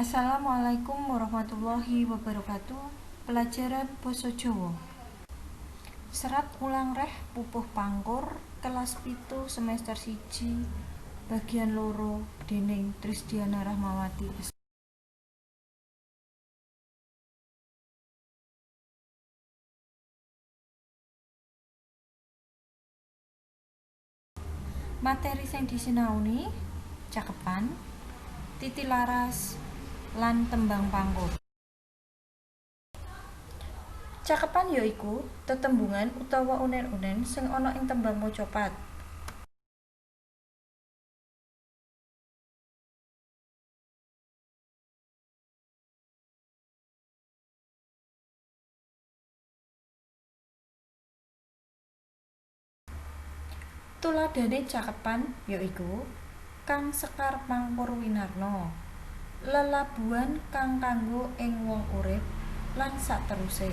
Assalamualaikum warahmatullahi wabarakatuh. Pelajaran Basa Jawa. Serat ulang reh pupuh pangkur kelas pitu semester 1 bagian loro dening Trisdiana Rahmawati. Materi sing disinaoni cakepan, titilaras, lan tembang pangkur. Cakepan yaiku tetembungan utawa unen-unen sing ana ing tembang mocapat. Tuladhane cakepan yaiku Kang Sekar Mangkur Winarno, lelabuhan kang kanggo ing wong urip lan sakteruse.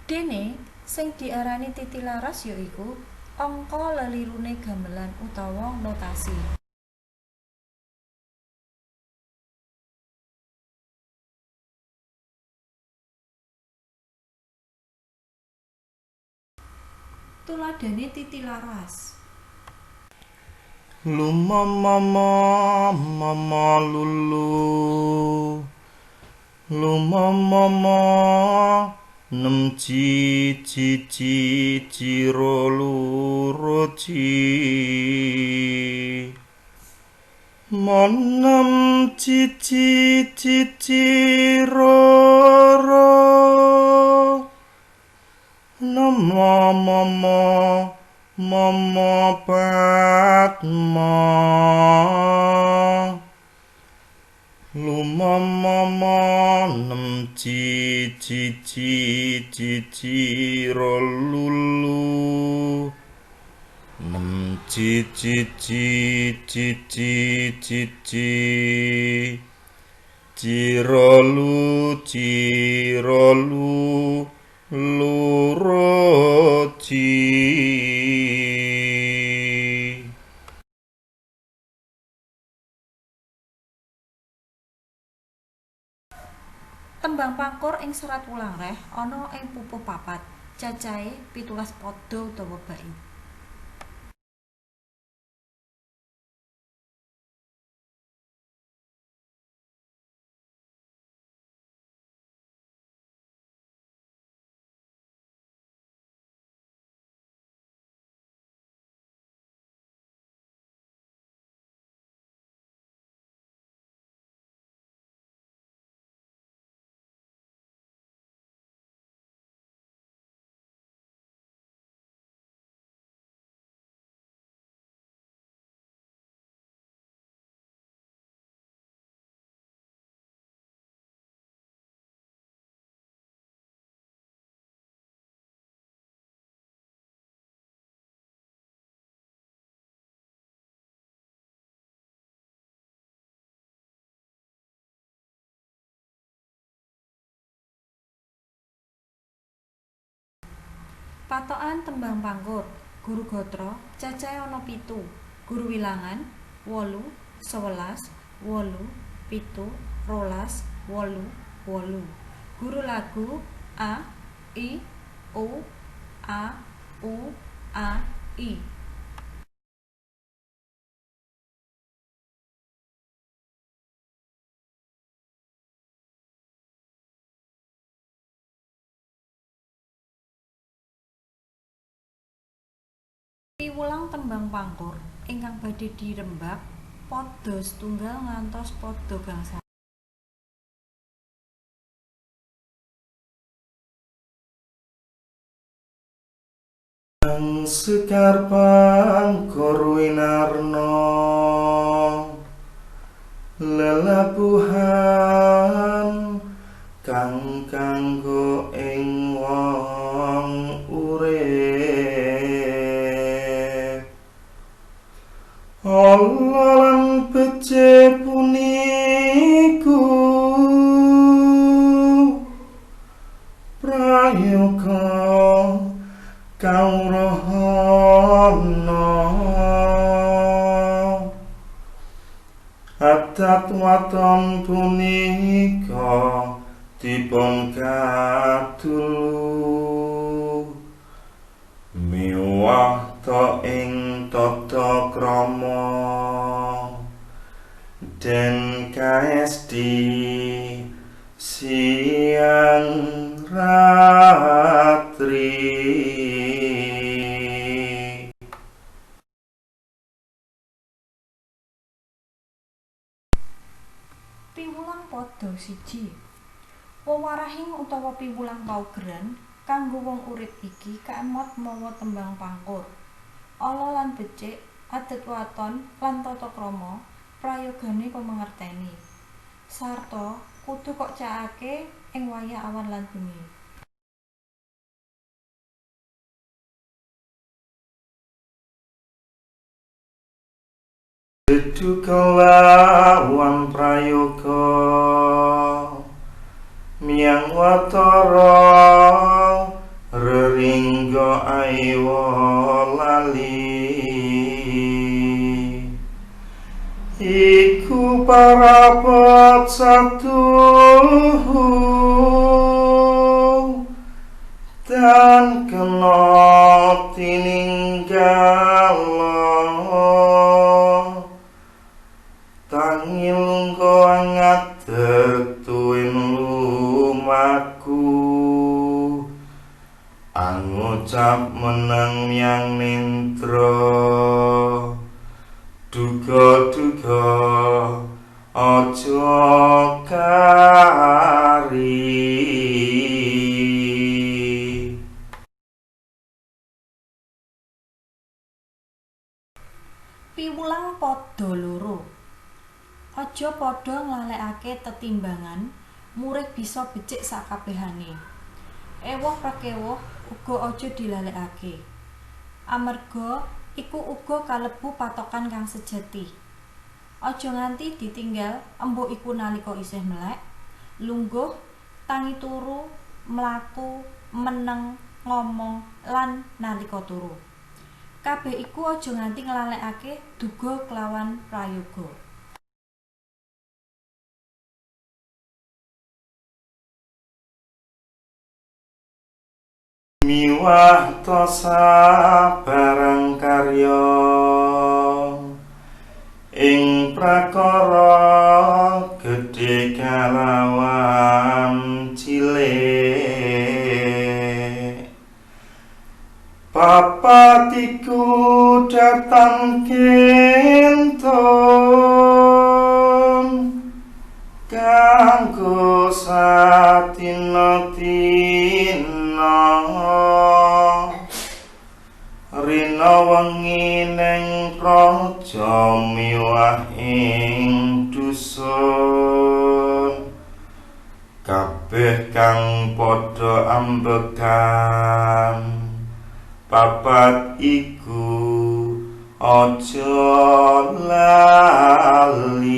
Dene sing diarani titilaras yaiku angka lelirune gamelan utawa notasi. Tuladhane titilaras. Lumamama mama lulu lumamama nem ciro luroci manam cici roro nama mama patma lumamama nem cici lulu nem cici cirolu luroci. Tembang pangkur ing serat ulang reh ana ing pupuh papat, cacahe 17 pada utawa bait. Patokan tembang pangkur. Guru gatra cacahe ana 7, guru wilangan 8, 11, 8, 7, 12, 8, 8. Guru lagu A, I, O, A, U, A, I. Piwulang tembang pangkur ingkang badhe dirembag pada setunggal ngantos pada gangsal. Kang Sekar Mangkur Winarno, lelabuhan kang kanggo ing wong urip lan becik puniku prayoga kawruh adat waton punika dipun kadulu miwah ta ing tata krama den kaesti siang ratri. Piwulang padha siji. Wewarahing utawa piwulang paugeran kanggo wong urip iki kaemot mawa tembang pangkur. Ala lan becik, adat waton lan tata krama prayogane pemangerteni. Sarta kudu kok cakake ing wayah awan lan bengi. Dedu kelawan prayoga miang watara reringga aiwa lali iku parabot satuhu dan kena tininggal tangil lungko ngadeg tuwin lumaku angucap menang yang nindra duga-duga aja kari. Piwulang padha loro. Aja padha nglalekake tetimbangan, murid bisa becik sakabehane. Ewah prakewuh uga aja dilalekake. Amarga iku uga kalebu patokan kang sejati. Aja nganti ditinggal embuk iku nalika isih melek, lungguh, tangi turu, mlaku, meneng, ngomong lan nalika turu. Kabeh iku aja nganti nglalekake duga kelawan prayoga. Miwah ta sabarang karya ing prakara gedhe kalawan cilik papat iku datang kentun kanggo satina-tina rina wengi ning praja miwah ing dusun kabeh kang padha ambekan papat iku aja lali.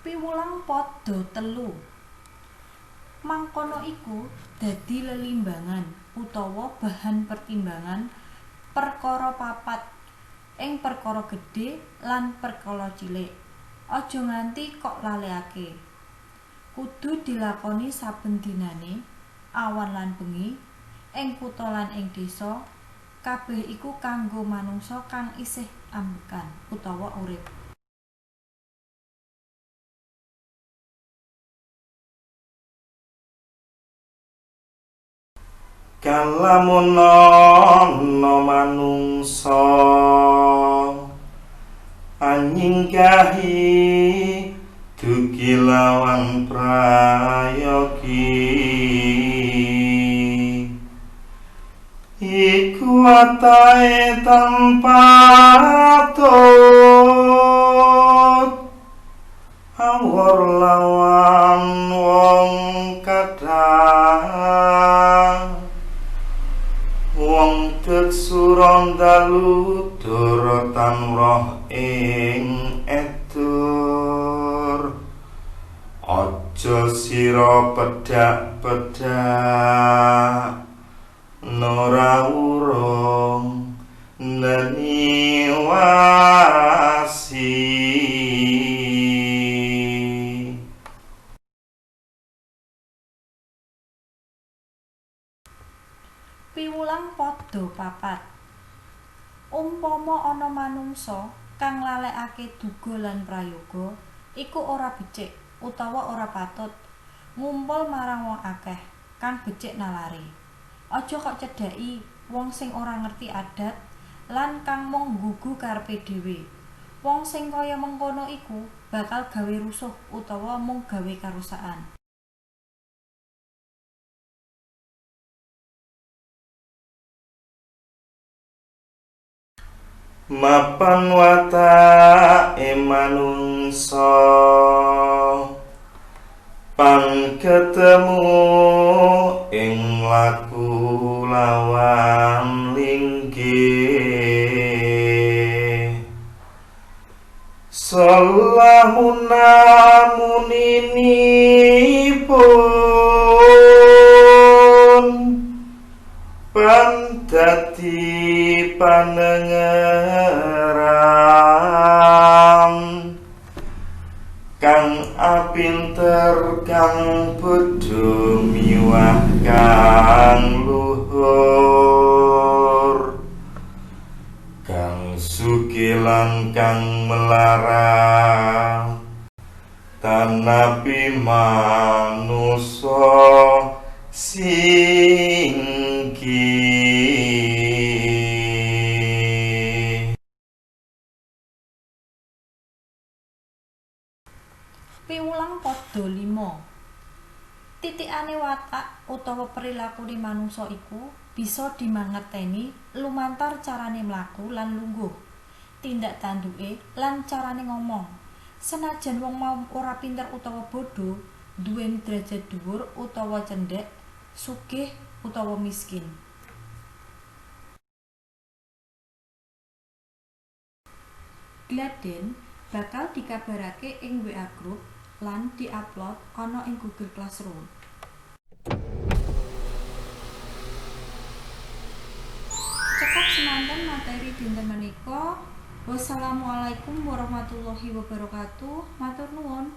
Piwulang padha telu. Mangkono iku dadi lelimbangan utawa bahan pertimbangan perkara papat ing perkara gedhe lan perkara cilik. Aja nganti kok lalekake. Kudu dilakoni saben dinane, awan lan bengi, ing kutha lan ing desa. Kabeh iku kanggo manungsa kang isih ambekan utawa urip. Kalamun ana manungsa anyinggahi dugi lawan prayogi iku atahe tanpa tut awor lawan wong kadang wong tetsuron dalu dorotan roh ing edur aja sira pedak-pedak nora urung neni wasi. Piwulang padha papat. Umpama ana manungsa kang nglalekake duga lan prayoga iku ora becik utawa ora patut ngumpul marang wong akeh kang becik nalari. Aja kok cedhaki wong sing ora ngerti adat lan kang mung nggugu karepe dhewe. Wong sing kaya mengkono iku bakal gawe rusuh utawa mung gawe karusakan. Mapan watake manungsa pang ketemu ing laku lawan linggih salahun namuninipun dadi panengeran kang apinter kang bodho miwah kang luhur kang sugih lan kang melarang tanapi manusa Piwulang padha 5. Titikane watak utawa prilakune manungsa iku bisa dimangerteni lumantar carane mlaku lan lungguh, tindak tanduke lan carane ngomong. Senajan wong mau ora pinter utawa bodho, duweni derajat dhuwur utawa cendhek, sugih utawa miskin. Gladhen bakal dikabarake ing WA Group lan diupload ana ing Google Classroom. Cekap semanten materi dinten menika. Wassalamualaikum warahmatullahi wabarakatuh. Matur nuwun.